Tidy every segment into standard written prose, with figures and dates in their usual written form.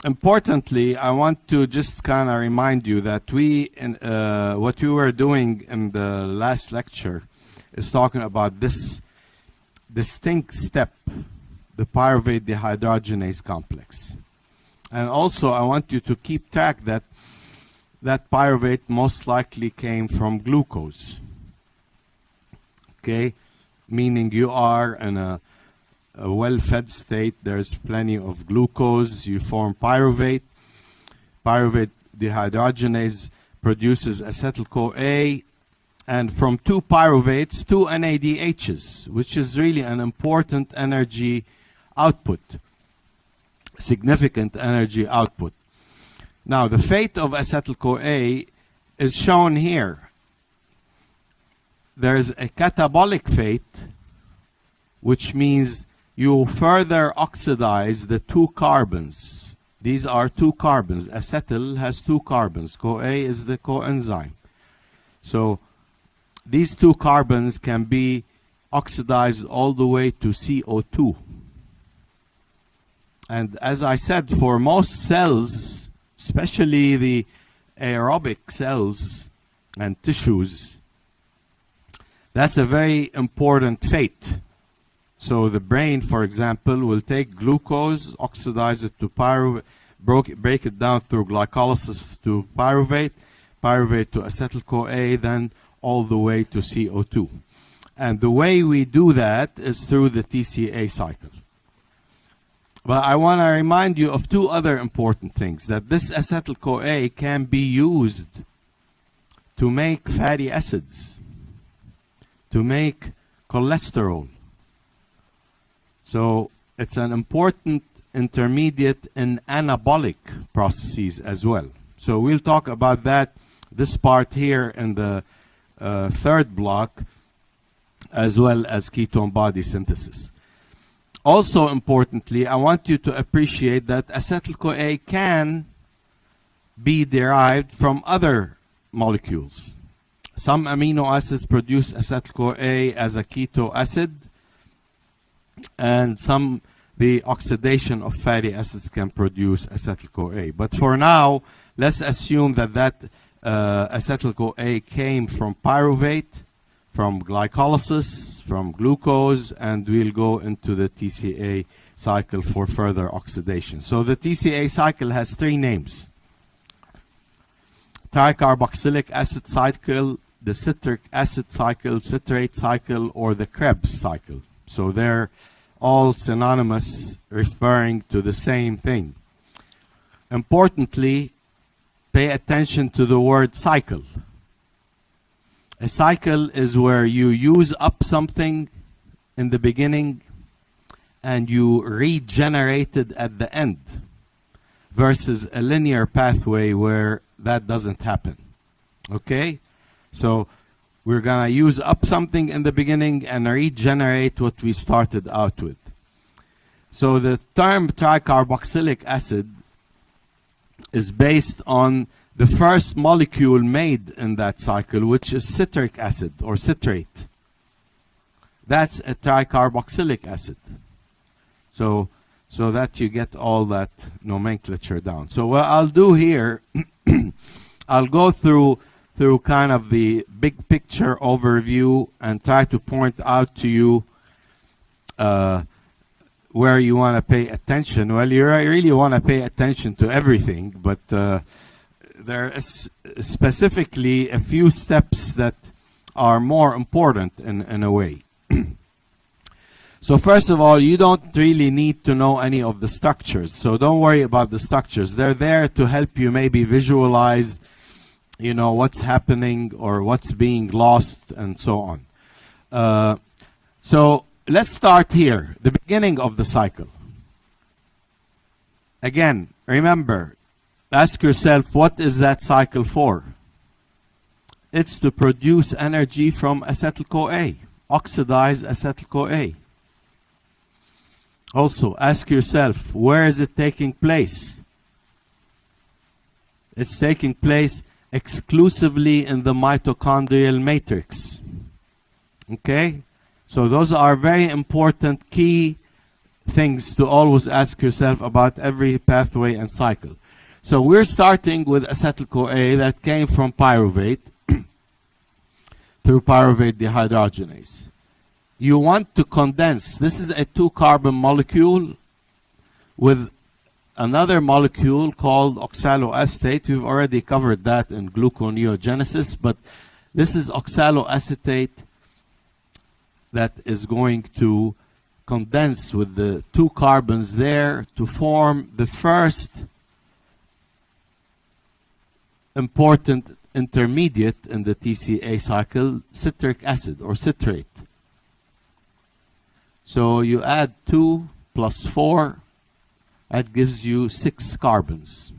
importantly, I want to just kind of remind you that what we were doing in the last lecture is talking about this distinct step, the pyruvate dehydrogenase complex. And also, I want you to keep track that that pyruvate most likely came from glucose. Okay, meaning you are in a well-fed state, there's plenty of glucose, you form pyruvate. Pyruvate dehydrogenase produces acetyl-CoA, and from two pyruvates, two NADHs, which is really an important energy output, significant energy output. Now, the fate of acetyl-CoA is shown here. There's a catabolic fate, which means you further oxidize the two carbons. These are two carbons. Acetyl has two carbons. CoA is the coenzyme. So these two carbons can be oxidized all the way to CO2. And as I said, for most cells, especially the aerobic cells and tissues, that's a very important fate. So the brain, for example, will take glucose, oxidize it to pyruvate, break it down through glycolysis to pyruvate, pyruvate to acetyl-CoA, then all the way to CO2. And the way we do that is through the Tca cycle. But I want to remind you of two other important things, that this acetyl-CoA can be used to make fatty acids, to make cholesterol. So it's an important intermediate in anabolic processes as well. So we'll talk about that, this part here in the third block, as well as ketone body synthesis. Also importantly, I want you to appreciate that acetyl-CoA can be derived from other molecules. Some amino acids produce acetyl-CoA as a keto acid, and the oxidation of fatty acids can produce acetyl-CoA. But for now, let's assume that acetyl-CoA came from pyruvate, from glycolysis, from glucose, and we'll go into the Tca cycle for further oxidation. So the Tca cycle has three names: tricarboxylic acid cycle, the citric acid cycle, citrate cycle, or the Kreb cycle. So they're all synonymous, referring to the same thing. Importantly, pay attention to the word cycle. A cycle is where you use up something in the beginning and you regenerate it at the end, versus a linear pathway where that doesn't happen. Okay? So we're going to use up something in the beginning and regenerate what we started out with. So the term tricarboxylic acid is based on the first molecule made in that cycle, which is citric acid or citrate. That's a tricarboxylic acid. So that you get all that nomenclature down. So what I'll do here, I'll go through kind of the big picture overview and try to point out to you where you want to pay attention. Well, you really want to pay attention to everything, but there is specifically a few steps that are more important in a way. So first of all, you don't really need to know any of the structures. So don't worry about the structures. They're there to help you maybe visualize, you know, what's happening or what's being lost and so on. So let's start here, the beginning of the cycle. Again, remember, ask yourself, what is that cycle for? It's to produce energy from acetyl-CoA, oxidize acetyl-CoA. Also, ask yourself, where is it taking place? It's taking place exclusively in the mitochondrial matrix. Okay? So those are very important key things to always ask yourself about every pathway and cycle. So we're starting with acetyl-CoA that came from pyruvate through pyruvate dehydrogenase. You want to condense. This is a 2-carbon molecule with another molecule called oxaloacetate. We've already covered that in gluconeogenesis, but this is oxaloacetate that is going to condense with the 2 carbons there to form the first important intermediate in the TCA cycle, citric acid or citrate. So you add 2 plus 4, that gives you 6 carbons.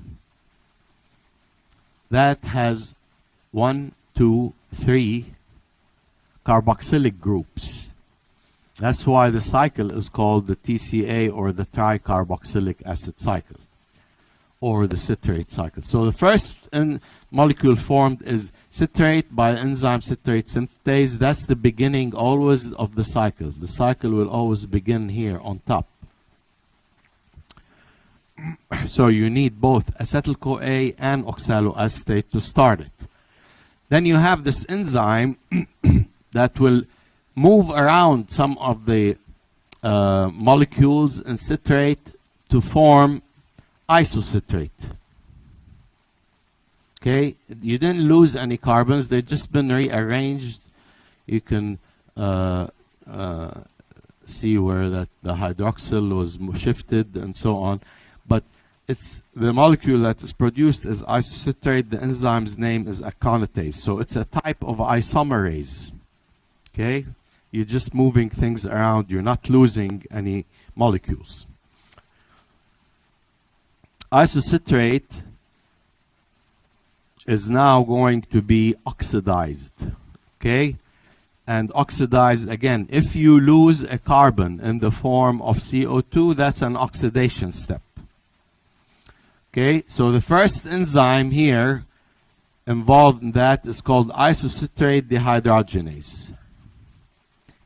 That has 1, 2, 3 carboxylic groups. That's why the cycle is called the TCA or the tricarboxylic acid cycle or the citrate cycle. So the first molecule formed is citrate by enzyme citrate synthase. That's the beginning always of the cycle. The cycle will always begin here on top. So you need both acetyl-CoA and oxaloacetate to start it. Then you have this enzyme that will move around some of the molecules in citrate to form isocitrate. Okay, you didn't lose any carbons, they've just been rearranged. You can see where that the hydroxyl was shifted and so on, but it's the molecule that is produced is isocitrate. The enzyme's name is aconitase, so it's a type of isomerase. Okay, you're just moving things around, you're not losing any molecules. Isocitrate is now going to be oxidized, okay? And oxidized, again, if you lose a carbon in the form of CO2, that's an oxidation step. Okay, so the first enzyme here involved in that is called isocitrate dehydrogenase.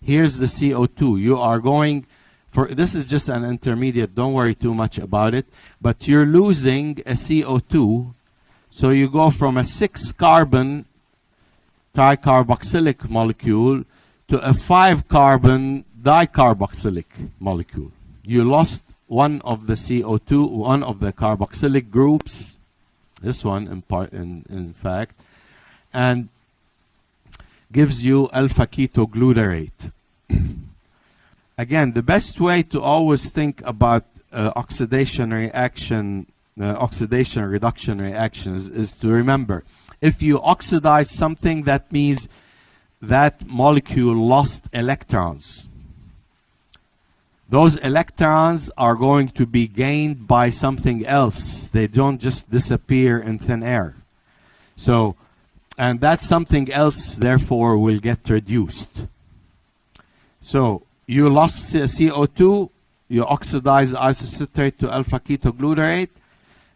Here's the CO2. You are going for, this is just an intermediate, don't worry too much about it, but you're losing a CO2, so you go from a 6-carbon tricarboxylic molecule to a 5-carbon dicarboxylic molecule. You lost one of the CO2, one of the carboxylic groups, this one in fact, and gives you alpha-ketoglutarate. Again, the best way to always think about oxidation reaction, oxidation reduction reactions is to remember, if you oxidize something, that means that molecule lost electrons. Those electrons are going to be gained by something else. They don't just disappear in thin air. So, and that something else, therefore, will get reduced. So, you lost CO2, you oxidize isocitrate to alpha-ketoglutarate.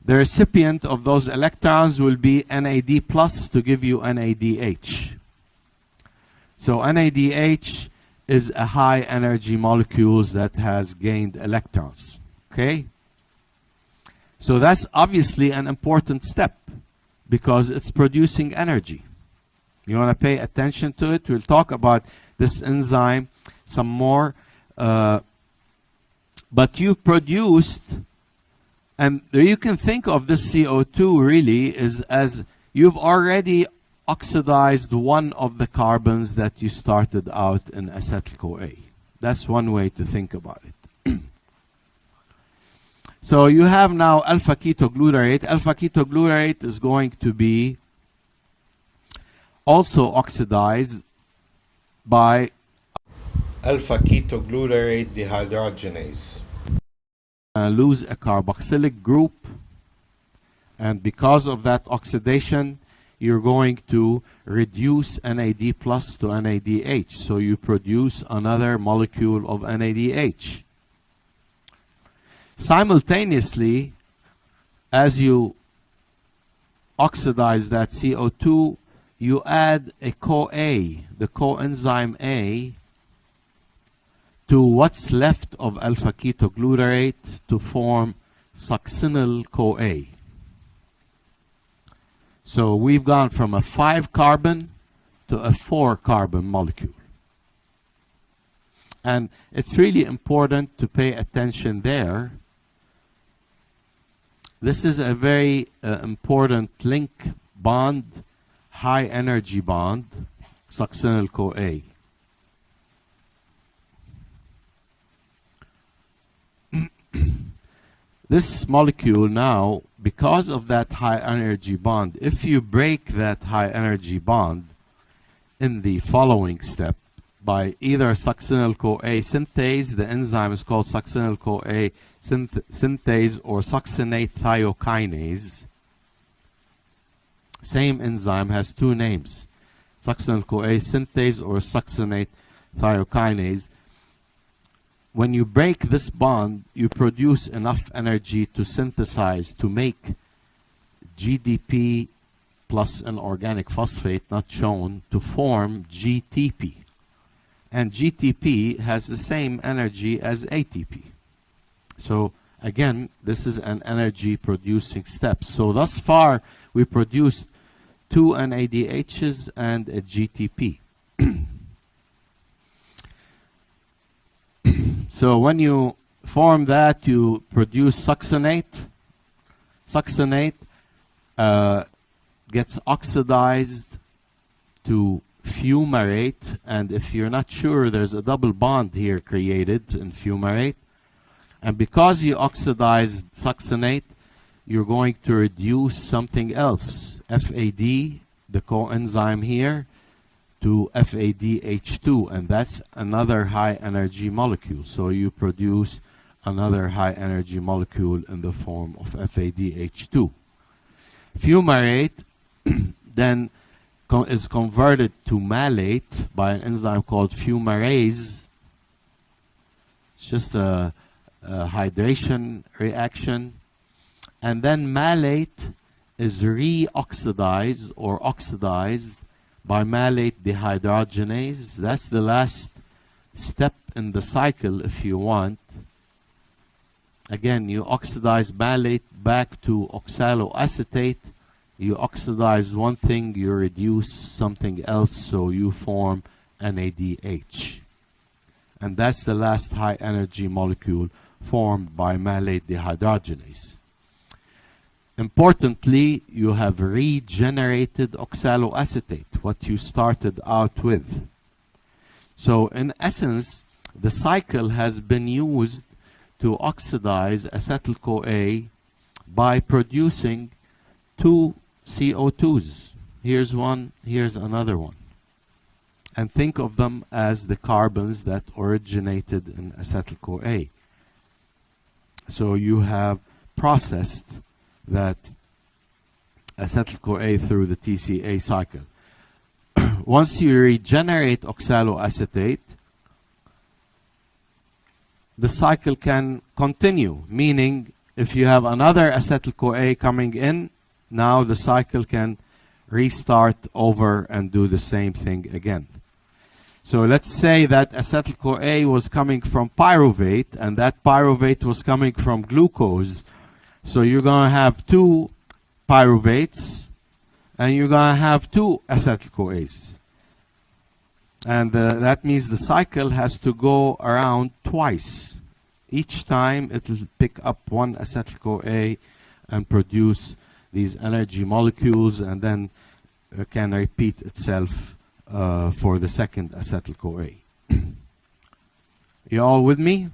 The recipient of those electrons will be NAD plus to give you NADH. So NADH is a high energy molecule that has gained electrons. Okay? So that's obviously an important step because it's producing energy. You want to pay attention to it. We'll talk about this enzyme some more. But you produced, and you can think of this CO2 really is as you've already oxidized one of the carbons that you started out in acetyl-CoA. That's one way to think about it. So you have now alpha-ketoglutarate. Alpha-ketoglutarate is going to be also oxidized by alpha-ketoglutarate dehydrogenase. Lose a carboxylic group, and because of that oxidation, you're going to reduce NAD plus to NADH. So you produce another molecule of NADH. Simultaneously, as you oxidize that CO2, you add a CoA, the coenzyme A, to what's left of alpha-ketoglutarate to form succinyl-CoA. So we've gone from a 5-carbon to a 4-carbon molecule. And it's really important to pay attention there. This is a very important link bond, high energy bond, succinyl-CoA. This molecule now, because of that high energy bond, if you break that high energy bond in the following step by either succinyl-CoA synthase, the enzyme is called succinyl-CoA synthase or succinate thiokinase. Same enzyme has two names, succinyl-CoA synthase or succinate thiokinase. When you break this bond, you produce enough energy to synthesize, to make GDP plus an organic phosphate not shown to form GTP. And GTP has the same energy as ATP. So again, this is an energy producing step. So thus far, we produced 2 NADHs and a GTP. So when you form that, you produce succinate. Succinate gets oxidized to fumarate, and if you're not sure, there's a double bond here created in fumarate. And because you oxidized succinate, you're going to reduce something else, FAD, the coenzyme here, to FADH2, and that's another high energy molecule. So you produce another high energy molecule in the form of FADH2. Fumarate then is converted to malate by an enzyme called fumarase. It's just a hydration reaction. And then malate is reoxidized or oxidized by malate dehydrogenase. That's the last step in the cycle, if you want. Again, you oxidize malate back to oxaloacetate. You oxidize one thing, you reduce something else, so you form NADH. And that's the last high energy molecule formed by malate dehydrogenase. Importantly, you have regenerated oxaloacetate, what you started out with. So in essence, the cycle has been used to oxidize acetyl-CoA by producing 2 CO2s. Here's one, here's another one. And think of them as the carbons that originated in acetyl-CoA. So you have processed that acetyl-CoA through the Tca cycle. Once you regenerate oxaloacetate, the cycle can continue, meaning if you have another acetyl-CoA coming in, now the cycle can restart over and do the same thing again. So let's say that acetyl-CoA was coming from pyruvate, and that pyruvate was coming from glucose. So you're going to have 2 pyruvates, and you're going to have 2 acetyl-CoAs. And that means the cycle has to go around twice. Each time it will pick up 1 acetyl-CoA and produce these energy molecules, and then can repeat itself for the second acetyl-CoA. You all with me?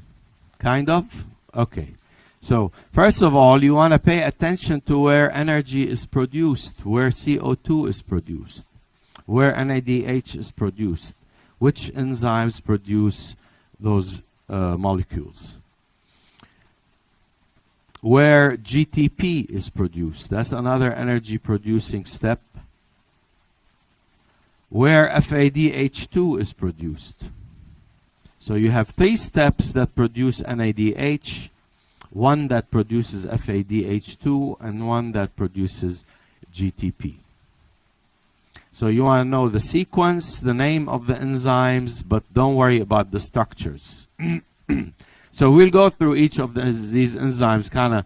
Kind of? Okay. So first of all, you want to pay attention to where energy is produced, where CO2 is produced, where NADH is produced, which enzymes produce those molecules, where GTP is produced. That's another energy producing step. Where FADH2 is produced. So you have 3 steps that produce NADH, 1 that produces FADH2, and 1 that produces GTP. So you want to know the sequence, the name of the enzymes, but don't worry about the structures. So we'll go through each of these enzymes kind of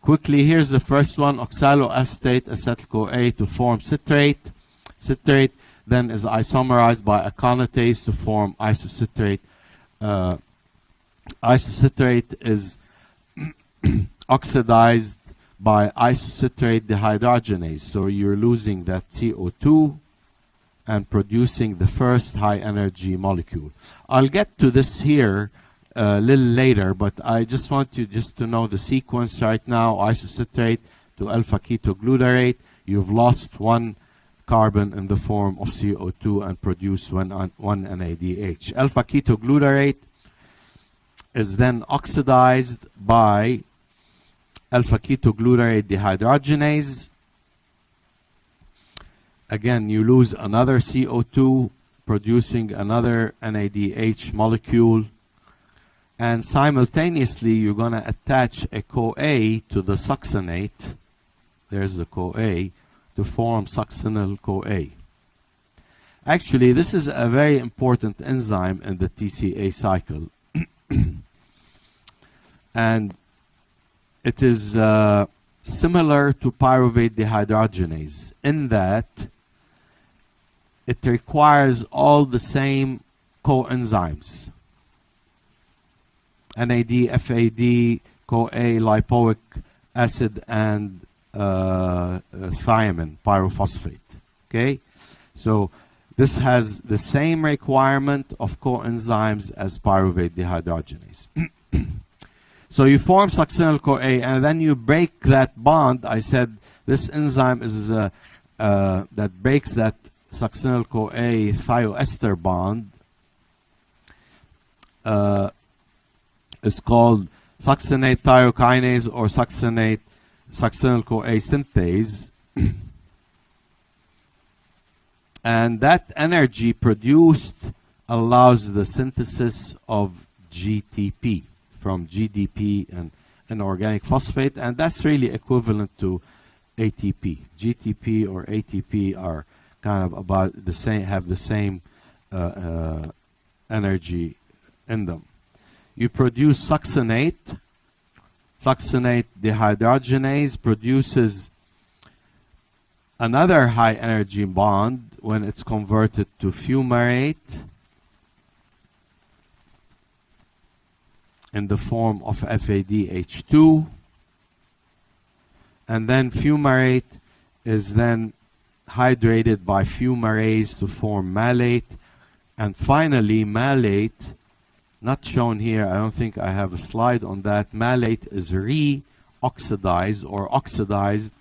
quickly. Here's the first one, oxaloacetate acetyl-CoA to form citrate. Citrate then is isomerized by a aconitase to form isocitrate. Isocitrate is oxidized by isocitrate dehydrogenase. So you're losing that CO2 and producing the first high energy molecule. I'll get to this here a little later, but I just want you just to know the sequence right now. Isocitrate to alpha-ketoglutarate. You've lost one carbon in the form of CO2 and produce one NADH. Alpha-ketoglutarate is then oxidized by alpha-ketoglutarate dehydrogenase. Again, you lose another CO2, producing another NADH molecule. And simultaneously, you're going to attach a CoA to the succinate. There's the CoA to form succinyl-CoA. Actually, this is a very important enzyme in the TCA cycle. And it is similar to pyruvate dehydrogenase in that it requires all the same coenzymes. NAD, FAD, CoA, lipoic acid, and thiamine, pyrophosphate. Okay? So this has the same requirement of coenzymes as pyruvate dehydrogenase. So you form succinyl-CoA, and then you break that bond. I said this enzyme is that breaks that succinyl-CoA thioester bond. It's called succinate thiokinase or succinyl-CoA synthase. And that energy produced allows the synthesis of GTP from GDP and an organic phosphate, and that's really equivalent to ATP. GTP or ATP are kind of about the same, have the same energy in them. You produce succinate. Succinate dehydrogenase produces another high energy bond when it's converted to fumarate in the form of FADH2. And then fumarate is then hydrated by fumarase to form malate. And finally, malate, not shown here, I don't think I have a slide on that. Malate is re-oxidized or oxidized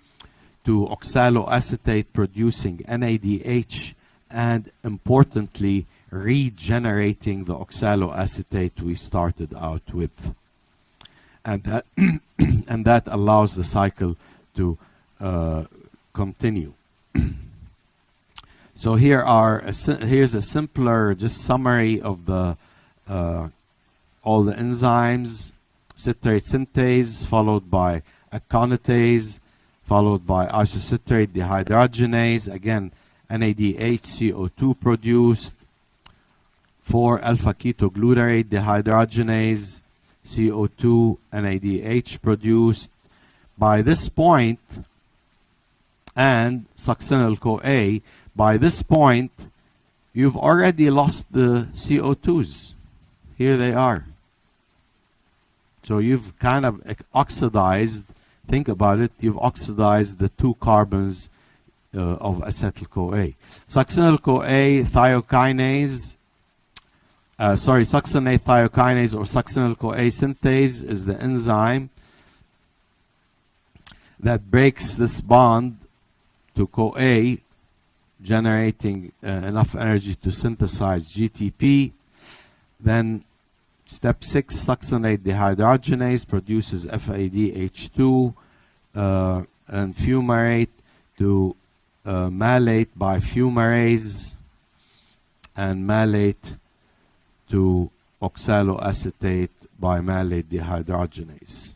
to oxaloacetate producing NADH, and importantly, regenerating the oxaloacetate we started out with. And that, and that allows the cycle to continue. So here here's a simpler just summary of the all the enzymes. Citrate synthase followed by aconitase followed by isocitrate dehydrogenase. Again, NADH, CO2 produced. 4 alpha-ketoglutarate dehydrogenase, CO2, NADH produced. By this point, and succinyl-CoA, by this point, you've already lost the CO2s. Here they are. So you've kind of oxidized, think about it, you've oxidized the 2 carbons of acetyl-CoA. Succinyl-CoA thiokinase, succinate thiokinase or succinyl-CoA synthase is the enzyme that breaks this bond to CoA, generating enough energy to synthesize GTP. Then step 6, succinate dehydrogenase produces FADH2 and fumarate to malate by fumarase, and malate to oxaloacetate by malate dehydrogenase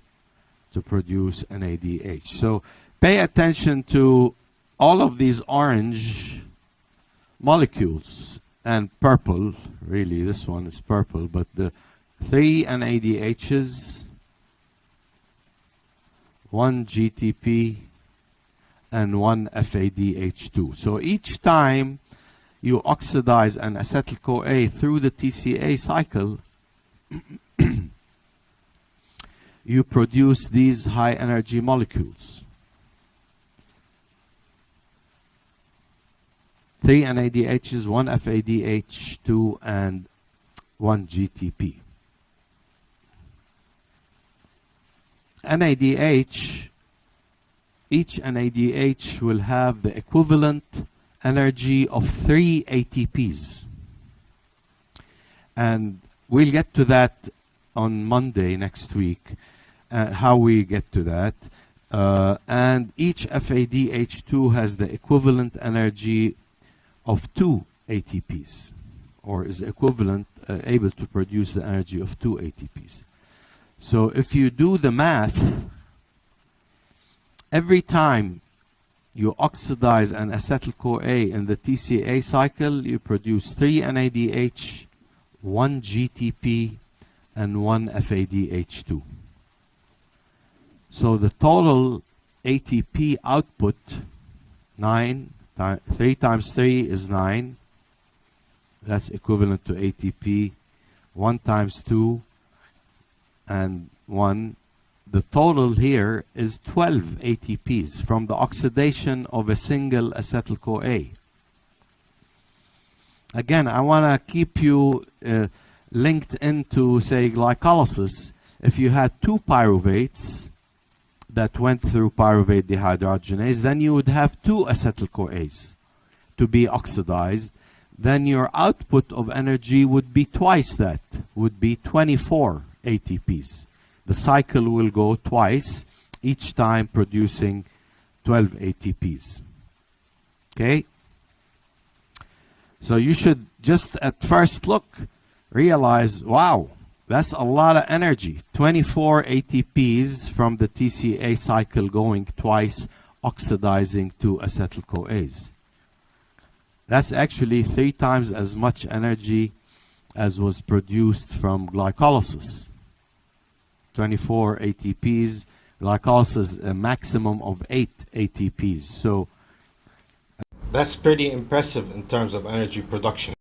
to produce NADH. So pay attention to all of these orange molecules, and purple, really this one is purple, but the 3 NADHs, 1 GTP, and 1 FADH2. So each time you oxidize an acetyl-CoA through the Tca cycle, you produce these high energy molecules. 3 NADHs, 1 FADH2, and 1 GTP. NADH, each NADH will have the equivalent energy of 3 ATPs. And we'll get to that on Monday next week, how we get to that. And each FADH2 has the equivalent energy of 2 ATPs, or is equivalent, able to produce the energy of 2 ATPs. So if you do the math, every time you oxidize an acetyl-CoA in the Tca cycle, you produce 3 NADH, 1 GTP, and 1 FADH2. So the total ATP output, 3 times 3 is 9. That's equivalent to ATP. 1 times 2 and 1. The total here is 12 ATPs from the oxidation of a single acetyl-CoA. Again, I want to keep you linked into, say, glycolysis. If you had 2 pyruvates that went through pyruvate dehydrogenase, then you would have 2 acetyl-CoAs to be oxidized. Then your output of energy would be twice that, would be 24 ATPs. The cycle will go twice, each time producing 12 ATPs. Okay? So you should just at first look realize, wow, that's a lot of energy. 24 ATPs from the Tca cycle going twice, oxidizing 2 acetyl-CoAs. That's actually 3 times as much energy as was produced from glycolysis. 24 ATPs, glycolysis a maximum of 8 ATPs. So that's pretty impressive in terms of energy production.